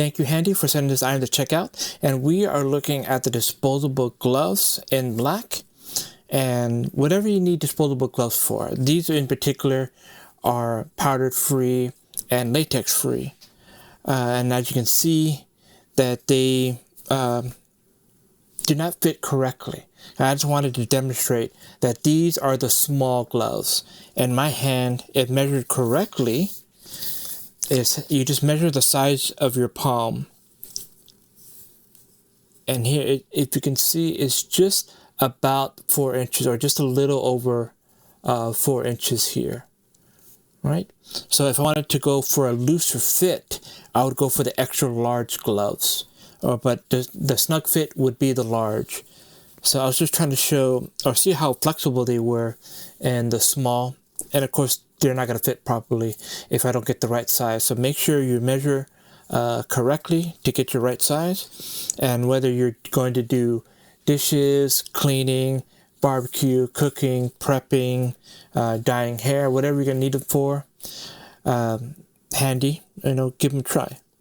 Thank you, Handy, for sending this item to check out. And we are looking at the disposable gloves in black. And whatever you need disposable gloves for. These in particular are powder-free and latex-free. And as you can see that they do not fit correctly. I just wanted to demonstrate that these are the small gloves. And my hand, if measured correctly, is you just measure the size of your palm. And here, if you can see, it's just about 4 inches, or just a little over 4 inches here, right? So if I wanted to go for a looser fit, I would go for the extra large gloves, but the snug fit would be the large. So I was just trying to show or see how flexible they were in the small, and of course they're not going to fit properly if I don't get the right size. So make sure you measure correctly to get your right size, and whether you're going to do dishes, cleaning, barbecue, cooking, prepping, dyeing hair, whatever you're going to need it for, Handy, give them a try.